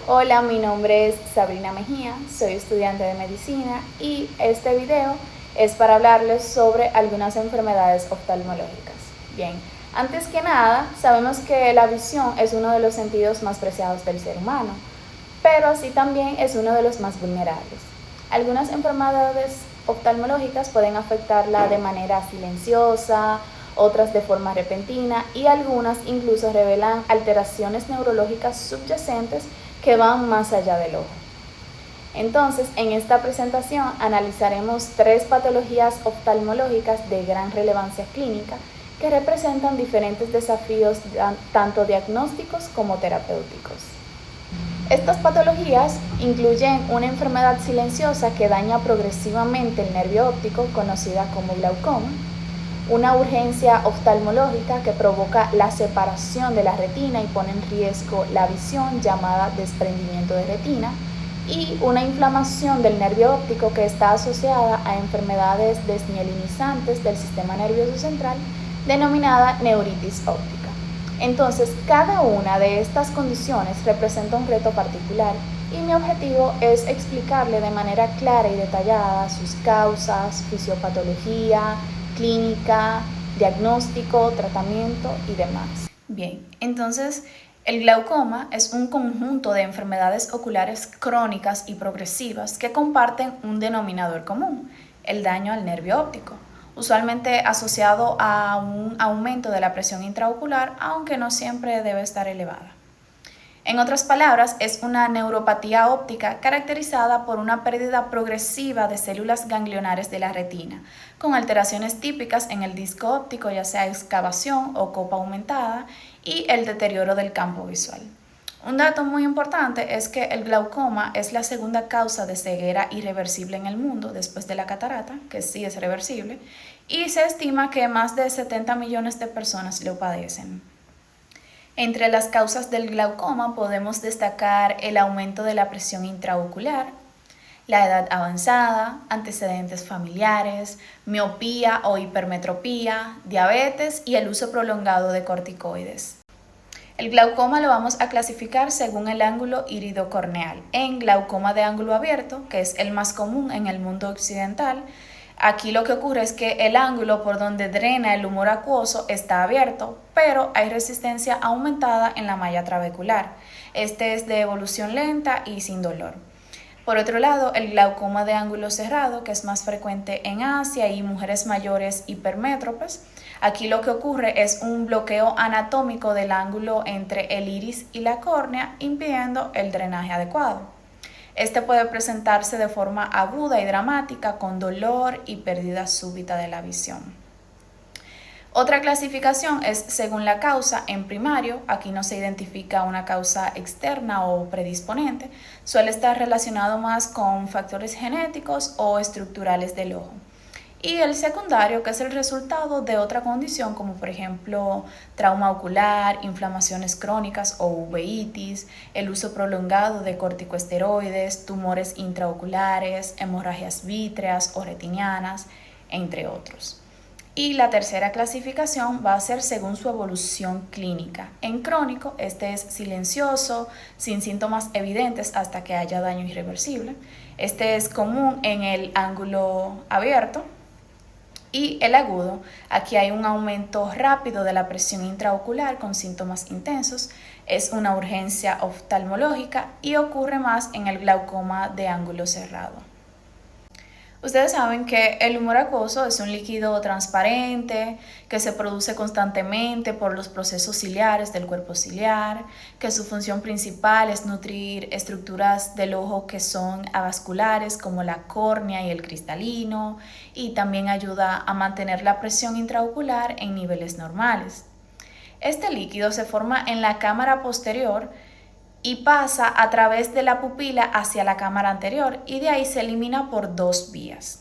Hola, mi nombre es Sabrina Mejía, soy estudiante de medicina y este video es para hablarles sobre algunas enfermedades oftalmológicas. Bien, antes que nada, sabemos que la visión es uno de los sentidos más preciados del ser humano, pero así también es uno de los más vulnerables. Algunas enfermedades oftalmológicas pueden afectarla de manera silenciosa, otras de forma repentina y algunas incluso revelan alteraciones neurológicas subyacentes que van más allá del ojo. Entonces, en esta presentación analizaremos 3 patologías oftalmológicas de gran relevancia clínica que representan diferentes desafíos tanto diagnósticos como terapéuticos. Estas patologías incluyen una enfermedad silenciosa que daña progresivamente el nervio óptico, conocida como glaucoma, una urgencia oftalmológica que provoca la separación de la retina y pone en riesgo la visión, llamada desprendimiento de retina, y una inflamación del nervio óptico que está asociada a enfermedades desmielinizantes del sistema nervioso central, denominada neuritis óptica. Entonces, cada una de estas condiciones representa un reto particular y mi objetivo es explicarle de manera clara y detallada sus causas, fisiopatología, clínica, diagnóstico, tratamiento y demás. Bien, entonces el glaucoma es un conjunto de enfermedades oculares crónicas y progresivas que comparten un denominador común, el daño al nervio óptico, usualmente asociado a un aumento de la presión intraocular, aunque no siempre debe estar elevada. En otras palabras, es una neuropatía óptica caracterizada por una pérdida progresiva de células ganglionares de la retina, con alteraciones típicas en el disco óptico, ya sea excavación o copa aumentada, y el deterioro del campo visual. Un dato muy importante es que el glaucoma es la segunda causa de ceguera irreversible en el mundo después de la catarata, que sí es reversible, y se estima que más de 70 millones de personas lo padecen. Entre las causas del glaucoma podemos destacar el aumento de la presión intraocular, la edad avanzada, antecedentes familiares, miopía o hipermetropía, diabetes y el uso prolongado de corticoides. El glaucoma lo vamos a clasificar según el ángulo iridocorneal, en glaucoma de ángulo abierto, que es el más común en el mundo occidental. Aquí lo que ocurre es que el ángulo por donde drena el humor acuoso está abierto, pero hay resistencia aumentada en la malla trabecular. Este es de evolución lenta y sin dolor. Por otro lado, el glaucoma de ángulo cerrado, que es más frecuente en Asia y mujeres mayores hipermétropes. Aquí lo que ocurre es un bloqueo anatómico del ángulo entre el iris y la córnea, impidiendo el drenaje adecuado. Este puede presentarse de forma aguda y dramática, con dolor y pérdida súbita de la visión. Otra clasificación es según la causa. En primario, aquí no se identifica una causa externa o predisponente, suele estar relacionado más con factores genéticos o estructurales del ojo. Y el secundario, que es el resultado de otra condición, como por ejemplo trauma ocular, inflamaciones crónicas o uveitis, el uso prolongado de corticosteroides, tumores intraoculares, hemorragias vítreas o retinianas, entre otros. Y la tercera clasificación va a ser según su evolución clínica. En crónico, este es silencioso, sin síntomas evidentes hasta que haya daño irreversible. Este es común en el ángulo abierto. Y el agudo, aquí hay un aumento rápido de la presión intraocular con síntomas intensos, es una urgencia oftalmológica y ocurre más en el glaucoma de ángulo cerrado. Ustedes saben que el humor acuoso es un líquido transparente que se produce constantemente por los procesos ciliares del cuerpo ciliar, que su función principal es nutrir estructuras del ojo que son avasculares, como la córnea y el cristalino, y también ayuda a mantener la presión intraocular en niveles normales. Este líquido se forma en la cámara posterior y pasa a través de la pupila hacia la cámara anterior, y de ahí se elimina por 2 vías.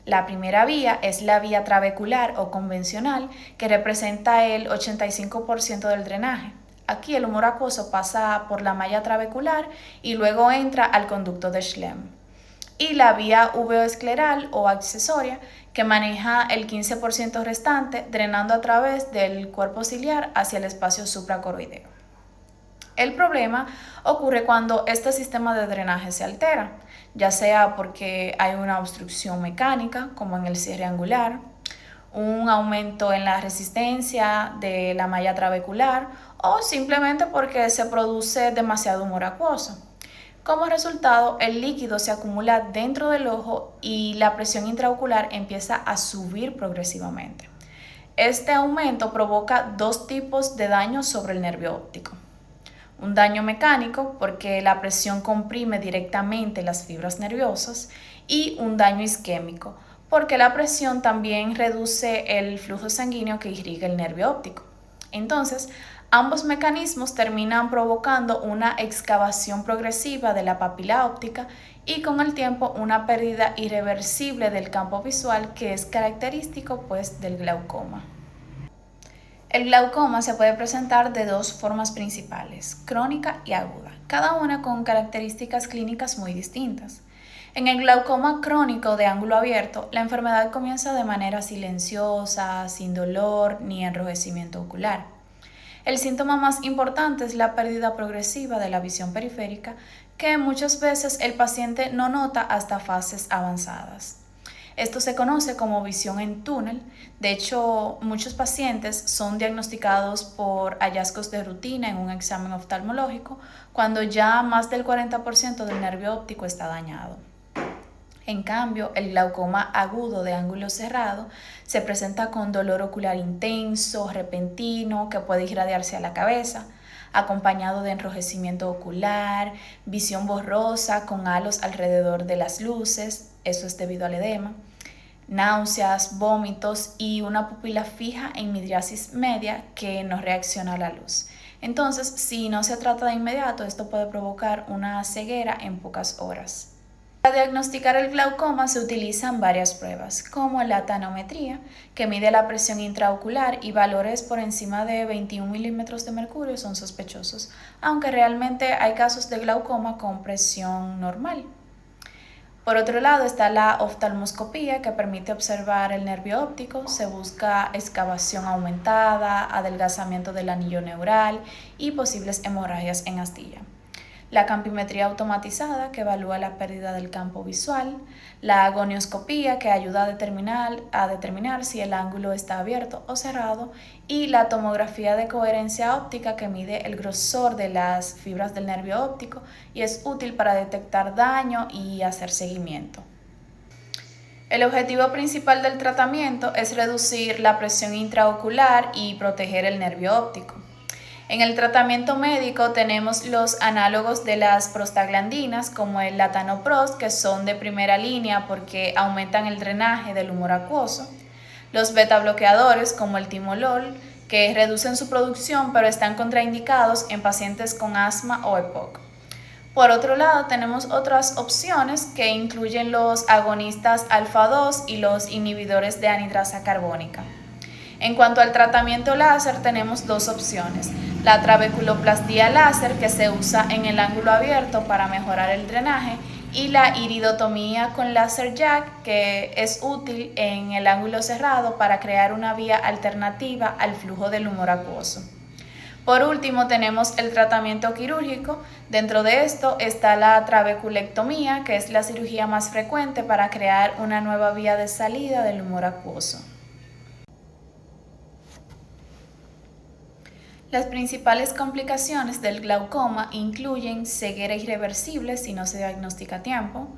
La primera vía es la vía trabecular o convencional, que representa el 85% del drenaje. Aquí el humor acuoso pasa por la malla trabecular y luego entra al conducto de Schlemm. Y la vía uveoescleral o accesoria, que maneja el 15% restante, drenando a través del cuerpo ciliar hacia el espacio supracoroideo. El problema ocurre cuando este sistema de drenaje se altera, ya sea porque hay una obstrucción mecánica, como en el cierre angular, un aumento en la resistencia de la malla trabecular o simplemente porque se produce demasiado humor acuoso. Como resultado, el líquido se acumula dentro del ojo y la presión intraocular empieza a subir progresivamente. Este aumento provoca dos tipos de daño sobre el nervio óptico. Un daño mecánico, porque la presión comprime directamente las fibras nerviosas, y un daño isquémico, porque la presión también reduce el flujo sanguíneo que irriga el nervio óptico. Entonces, ambos mecanismos terminan provocando una excavación progresiva de la papila óptica y con el tiempo una pérdida irreversible del campo visual que es característico pues del glaucoma. El glaucoma se puede presentar de dos formas principales, crónica y aguda, cada una con características clínicas muy distintas. En el glaucoma crónico de ángulo abierto, la enfermedad comienza de manera silenciosa, sin dolor ni enrojecimiento ocular. El síntoma más importante es la pérdida progresiva de la visión periférica, que muchas veces el paciente no nota hasta fases avanzadas. Esto se conoce como visión en túnel. De hecho, muchos pacientes son diagnosticados por hallazgos de rutina en un examen oftalmológico cuando ya más del 40% del nervio óptico está dañado. En cambio, el glaucoma agudo de ángulo cerrado se presenta con dolor ocular intenso, repentino, que puede irradiarse a la cabeza, acompañado de enrojecimiento ocular, visión borrosa con halos alrededor de las luces, eso es debido al edema, náuseas, vómitos y una pupila fija en midriasis media que no reacciona a la luz. Entonces, si no se trata de inmediato, esto puede provocar una ceguera en pocas horas. Para diagnosticar el glaucoma se utilizan varias pruebas, como la tanometría, que mide la presión intraocular, y valores por encima de 21 milímetros de mercurio son sospechosos, aunque realmente hay casos de glaucoma con presión normal. Por otro lado está la oftalmoscopía, que permite observar el nervio óptico. Se busca excavación aumentada, adelgazamiento del anillo neural y posibles hemorragias en astilla. La campimetría automatizada, que evalúa la pérdida del campo visual, la agonioscopía, que ayuda a determinar si el ángulo está abierto o cerrado, y la tomografía de coherencia óptica, que mide el grosor de las fibras del nervio óptico y es útil para detectar daño y hacer seguimiento. El objetivo principal del tratamiento es reducir la presión intraocular y proteger el nervio óptico. En el tratamiento médico tenemos los análogos de las prostaglandinas como el latanoprost, que son de primera línea porque aumentan el drenaje del humor acuoso, los betabloqueadores como el timolol, que reducen su producción pero están contraindicados en pacientes con asma o EPOC. Por otro lado, tenemos otras opciones que incluyen los agonistas alfa-2 y los inhibidores de anhidrasa carbónica. En cuanto al tratamiento láser, tenemos dos opciones: la trabeculoplastía láser, que se usa en el ángulo abierto para mejorar el drenaje, y la iridotomía con láser jack, que es útil en el ángulo cerrado para crear una vía alternativa al flujo del humor acuoso. Por último, tenemos el tratamiento quirúrgico. Dentro de esto está la trabeculectomía, que es la cirugía más frecuente para crear una nueva vía de salida del humor acuoso. Las principales complicaciones del glaucoma incluyen ceguera irreversible si no se diagnostica a tiempo,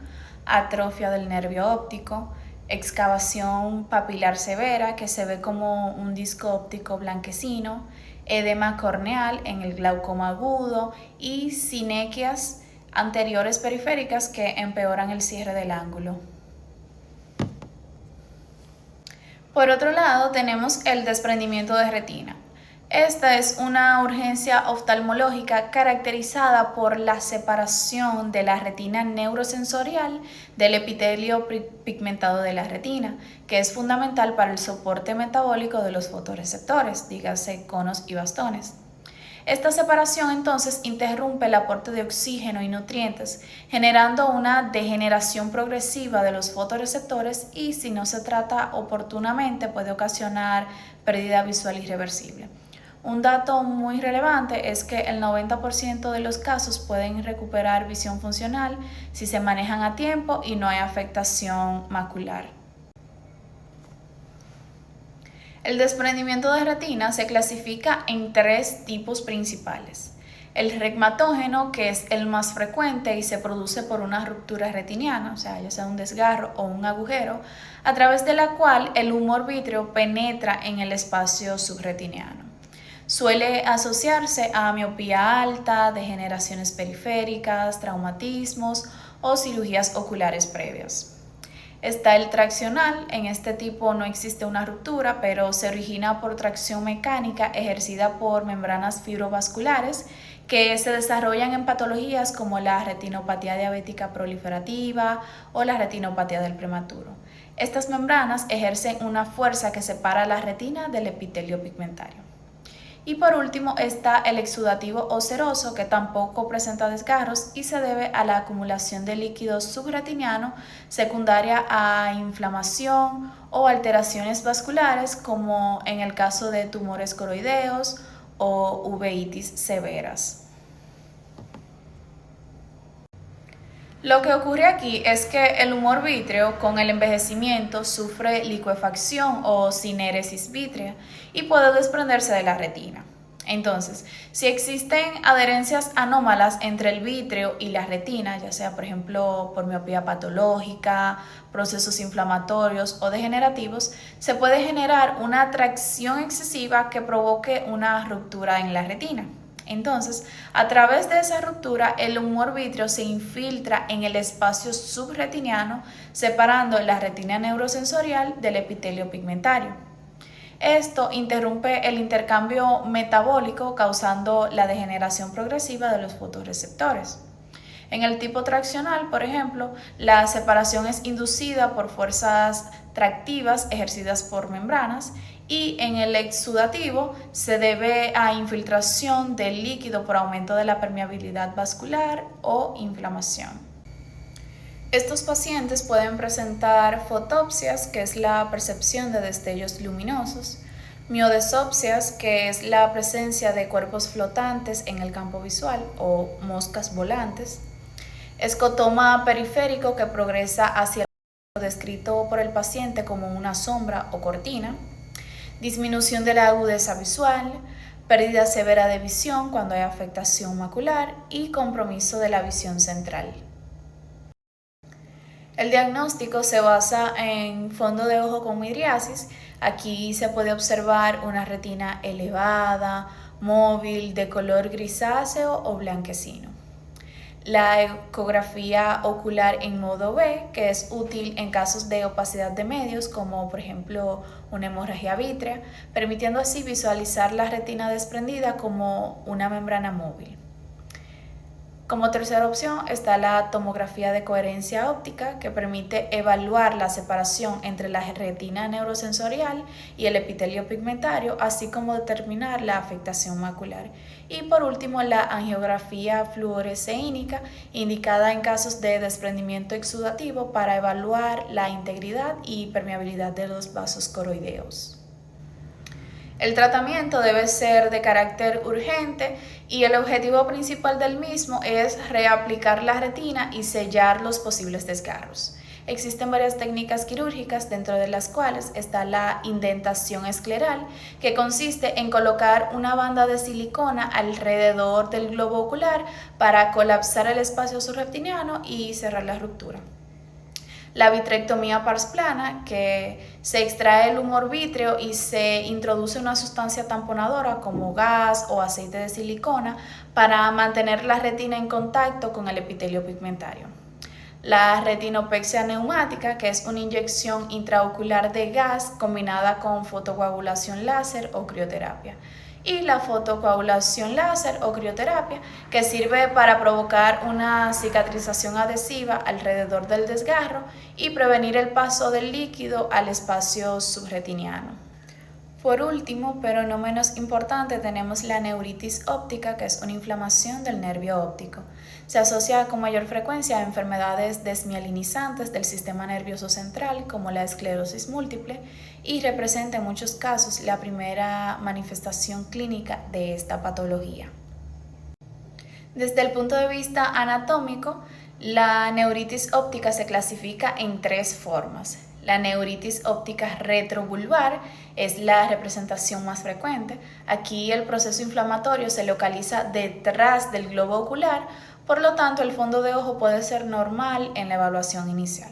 atrofia del nervio óptico, excavación papilar severa, que se ve como un disco óptico blanquecino, edema corneal en el glaucoma agudo y sinequias anteriores periféricas que empeoran el cierre del ángulo. Por otro lado, tenemos el desprendimiento de retina. Esta es una urgencia oftalmológica caracterizada por la separación de la retina neurosensorial del epitelio pigmentado de la retina, que es fundamental para el soporte metabólico de los fotorreceptores, dígase conos y bastones. Esta separación entonces interrumpe el aporte de oxígeno y nutrientes, generando una degeneración progresiva de los fotorreceptores y, si no se trata oportunamente, puede ocasionar pérdida visual irreversible. Un dato muy relevante es que el 90% de los casos pueden recuperar visión funcional si se manejan a tiempo y no hay afectación macular. El desprendimiento de retina se clasifica en 3 tipos principales. El regmatógeno, que es el más frecuente y se produce por una ruptura retiniana, o sea, ya sea un desgarro o un agujero, a través de la cual el humor vítreo penetra en el espacio subretiniano. Suele asociarse a miopía alta, degeneraciones periféricas, traumatismos o cirugías oculares previas. Está el traccional. En este tipo no existe una ruptura, pero se origina por tracción mecánica ejercida por membranas fibrovasculares que se desarrollan en patologías como la retinopatía diabética proliferativa o la retinopatía del prematuro. Estas membranas ejercen una fuerza que separa la retina del epitelio pigmentario. Y por último está el exudativo o seroso, que tampoco presenta desgarros y se debe a la acumulación de líquido subretiniano secundaria a inflamación o alteraciones vasculares, como en el caso de tumores coroideos o uveitis severas. Lo que ocurre aquí es que el humor vítreo con el envejecimiento sufre licuefacción o cinéresis vítrea y puede desprenderse de la retina. Entonces, si existen adherencias anómalas entre el vítreo y la retina, ya sea por ejemplo por miopía patológica, procesos inflamatorios o degenerativos, se puede generar una tracción excesiva que provoque una ruptura en la retina. Entonces, a través de esa ruptura, el humor vítreo se infiltra en el espacio subretiniano, separando la retina neurosensorial del epitelio pigmentario. Esto interrumpe el intercambio metabólico, causando la degeneración progresiva de los fotorreceptores. En el tipo traccional, por ejemplo, la separación es inducida por fuerzas tractivas ejercidas por membranas, y en el exudativo se debe a infiltración del líquido por aumento de la permeabilidad vascular o inflamación. Estos pacientes pueden presentar fotopsias, que es la percepción de destellos luminosos, miodesopsias, que es la presencia de cuerpos flotantes en el campo visual o moscas volantes, escotoma periférico, que progresa hacia el descrito por el paciente como una sombra o cortina, disminución de la agudeza visual, pérdida severa de visión cuando hay afectación macular y compromiso de la visión central. El diagnóstico se basa en fondo de ojo con midriasis. Aquí se puede observar una retina elevada, móvil, de color grisáceo o blanquecino. La ecografía ocular en modo B, que es útil en casos de opacidad de medios, como por ejemplo una hemorragia vítrea, permitiendo así visualizar la retina desprendida como una membrana móvil. Como tercera opción está la tomografía de coherencia óptica, que permite evaluar la separación entre la retina neurosensorial y el epitelio pigmentario, así como determinar la afectación macular. Y por último, la angiografía fluoresceínica, indicada en casos de desprendimiento exudativo para evaluar la integridad y permeabilidad de los vasos coroideos. El tratamiento debe ser de carácter urgente y el objetivo principal del mismo es reaplicar la retina y sellar los posibles desgarros. Existen varias técnicas quirúrgicas, dentro de las cuales está la indentación escleral, que consiste en colocar una banda de silicona alrededor del globo ocular para colapsar el espacio subretiniano y cerrar la ruptura. La vitrectomía pars plana, que se extrae el humor vítreo y se introduce una sustancia tamponadora como gas o aceite de silicona para mantener la retina en contacto con el epitelio pigmentario. La retinopexia neumática, que es una inyección intraocular de gas combinada con fotocoagulación láser o crioterapia. Y la fotocoagulación láser o crioterapia, que sirve para provocar una cicatrización adhesiva alrededor del desgarro y prevenir el paso del líquido al espacio subretiniano. Por último, pero no menos importante, tenemos la neuritis óptica, que es una inflamación del nervio óptico. Se asocia con mayor frecuencia a enfermedades desmielinizantes del sistema nervioso central, como la esclerosis múltiple, y representa en muchos casos la primera manifestación clínica de esta patología. Desde el punto de vista anatómico, la neuritis óptica se clasifica en tres formas. La neuritis óptica retrovulvar es la representación más frecuente. Aquí el proceso inflamatorio se localiza detrás del globo ocular, por lo tanto el fondo de ojo puede ser normal en la evaluación inicial.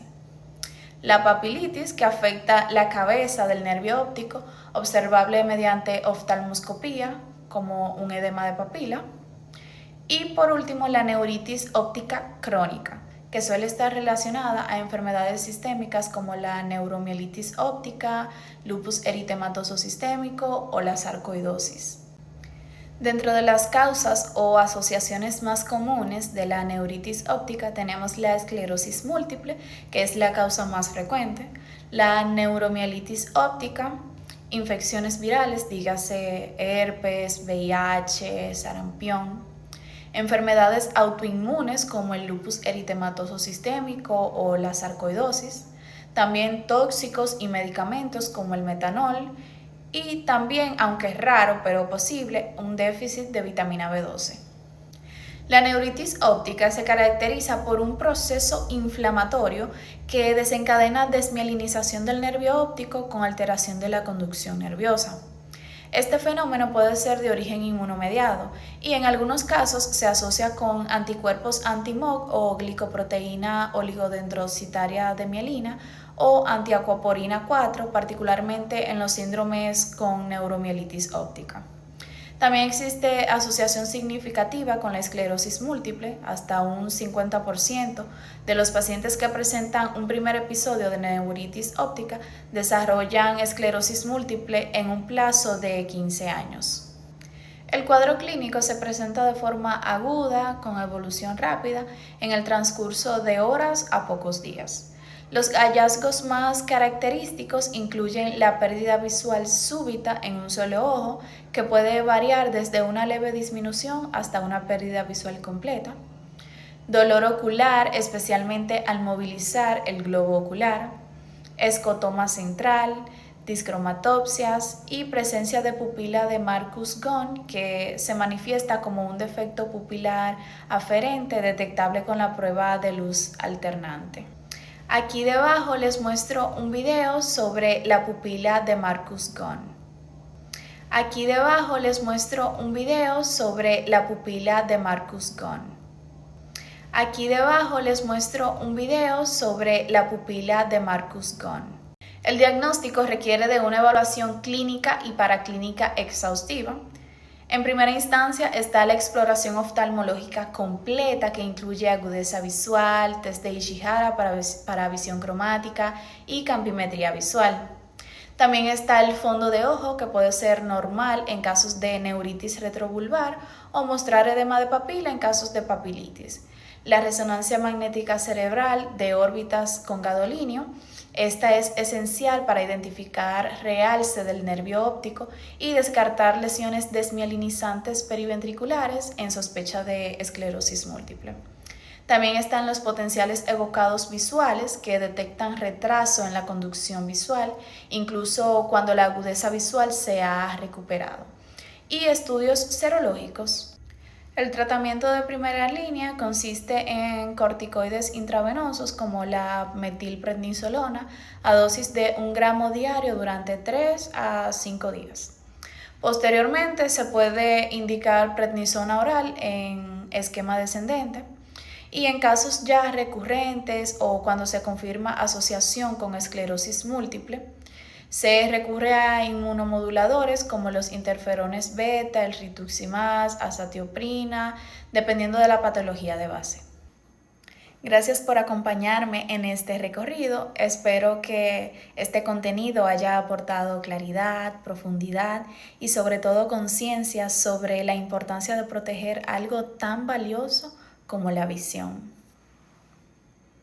La papilitis, que afecta la cabeza del nervio óptico, observable mediante oftalmoscopía, como un edema de papila. Y por último, la neuritis óptica crónica, que suele estar relacionada a enfermedades sistémicas como la neuromielitis óptica, lupus eritematoso sistémico o la sarcoidosis. Dentro de las causas o asociaciones más comunes de la neuritis óptica tenemos la esclerosis múltiple, que es la causa más frecuente, la neuromielitis óptica, infecciones virales, dígase herpes, VIH, sarampión, enfermedades autoinmunes como el lupus eritematoso sistémico o la sarcoidosis, también tóxicos y medicamentos como el metanol y también, aunque es raro pero posible, un déficit de vitamina B12. La neuritis óptica se caracteriza por un proceso inflamatorio que desencadena desmielinización del nervio óptico con alteración de la conducción nerviosa. Este fenómeno puede ser de origen inmunomediado y en algunos casos se asocia con anticuerpos anti-MOG o glicoproteína oligodendrocitaria de mielina o antiacuaporina 4, particularmente en los síndromes con neuromielitis óptica. También existe asociación significativa con la esclerosis múltiple. Hasta un 50% de los pacientes que presentan un primer episodio de neuritis óptica desarrollan esclerosis múltiple en un plazo de 15 años. El cuadro clínico se presenta de forma aguda, con evolución rápida, en el transcurso de horas a pocos días. Los hallazgos más característicos incluyen la pérdida visual súbita en un solo ojo, que puede variar desde una leve disminución hasta una pérdida visual completa, dolor ocular, especialmente al movilizar el globo ocular, escotoma central, discromatopsias y presencia de pupila de Marcus-Gunn, que se manifiesta como un defecto pupilar aferente detectable con la prueba de luz alternante. Aquí debajo les muestro un video sobre la pupila de Marcus-Gunn. Aquí debajo les muestro un video sobre la pupila de Marcus-Gunn. Aquí debajo les muestro un video sobre la pupila de Marcus-Gunn. El diagnóstico requiere de una evaluación clínica y paraclínica exhaustiva. En primera instancia está la exploración oftalmológica completa, que incluye agudeza visual, test de Ishihara para visión cromática y campimetría visual. También está el fondo de ojo, que puede ser normal en casos de neuritis retrovulvar o mostrar edema de papila en casos de papilitis. La resonancia magnética cerebral de órbitas con gadolinio. Esta es esencial para identificar realce del nervio óptico y descartar lesiones desmielinizantes periventriculares en sospecha de esclerosis múltiple. También están los potenciales evocados visuales, que detectan retraso en la conducción visual, incluso cuando la agudeza visual se ha recuperado. Y estudios serológicos. El tratamiento de primera línea consiste en corticoides intravenosos como la metilprednisolona a dosis de 1 gramo diario durante 3 a 5 días. Posteriormente se puede indicar prednisona oral en esquema descendente y en casos ya recurrentes o cuando se confirma asociación con esclerosis múltiple, se recurre a inmunomoduladores como los interferones beta, el rituximab, azatioprina, dependiendo de la patología de base. Gracias por acompañarme en este recorrido. Espero que este contenido haya aportado claridad, profundidad y sobre todo conciencia sobre la importancia de proteger algo tan valioso como la visión.